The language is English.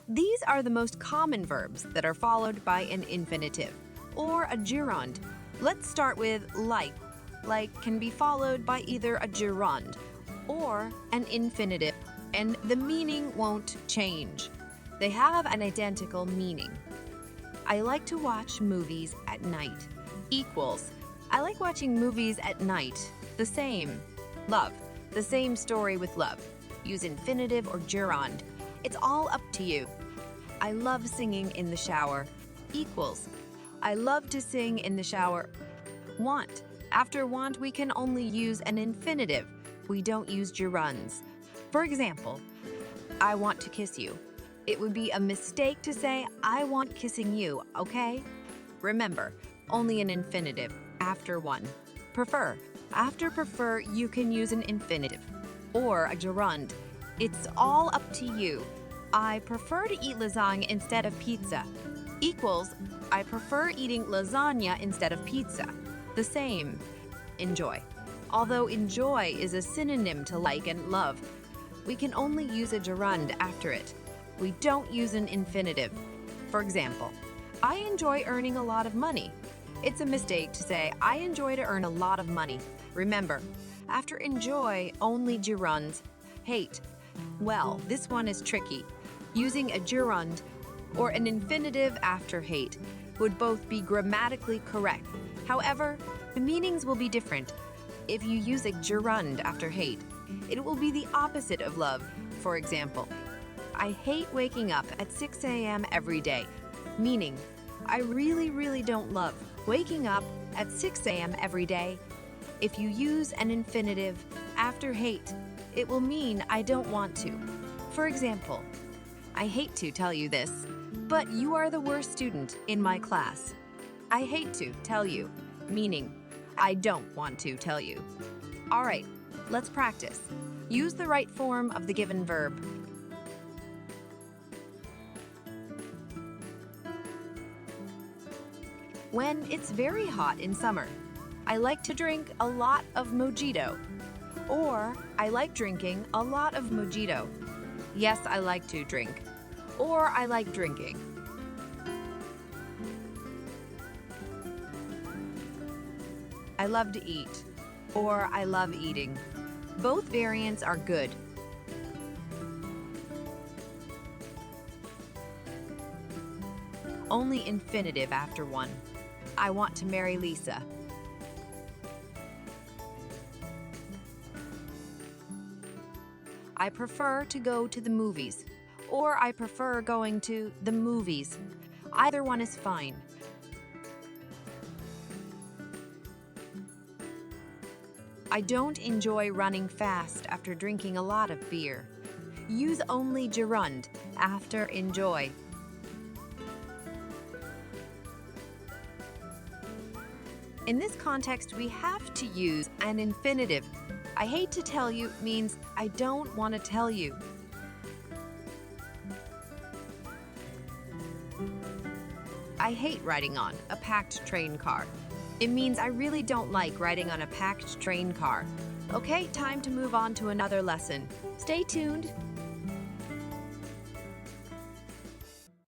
These are the most common verbs that are followed by an infinitive or a gerund. Let's start with like. Like can be followed by either a gerund or an infinitive, and the meaning won't change. They have an identical meaning. I like to watch movies at night equals I like watching movies at night. The same. Love. The same story with love. Use infinitive or gerund. It's all up to you. I love singing in the shower equals I love to sing in the shower. Want. After want, we can only use an infinitive. We don't use gerunds. For example, I want to kiss you. It would be a mistake to say, I want kissing you, okay? Remember, only an infinitive after one. Prefer. After prefer, you can use an infinitive or a gerund. It's all up to you. I prefer to eat lasagna instead of pizza equals I prefer eating lasagna instead of pizza. The same. Enjoy. Although enjoy is a synonym to like and love, we can only use a gerund after it. We don't use an infinitive. For example, I enjoy earning a lot of money. It's a mistake to say, I enjoy to earn a lot of money. Remember, after enjoy, only gerunds. Hate. Well, this one is tricky. Using a gerund or an infinitive after hate would both be grammatically correct. However, the meanings will be different. If you use a gerund after hate, it will be the opposite of love. For example, I hate waking up at 6 a.m. every day, meaning I really don't love waking up at 6 a.m. every day. If you use an infinitive after hate, it will mean I don't want to. For example, I hate to tell you this, but you are the worst student in my class. I hate to tell you, meaning I don't want to tell you. All right, let's practice. Use the right form of the given verb. When it's very hot in summer, I like to drink a lot of mojito. Or, I like drinking a lot of mojito. Yes, I like to drink. Or, I like drinking. I love to eat. Or, I love eating. Both variants are good. Only infinitive after one. I want to marry Lisa. I prefer to go to the movies. Or I prefer going to the movies. Either one is fine. I don't enjoy running fast after drinking a lot of beer. Use only gerund after enjoy. In this context, we have to use an infinitive. I hate to tell you means I don't want to tell you. I hate riding on a packed train car. It means I really don't like riding on a packed train car. Okay, time to move on to another lesson. Stay tuned.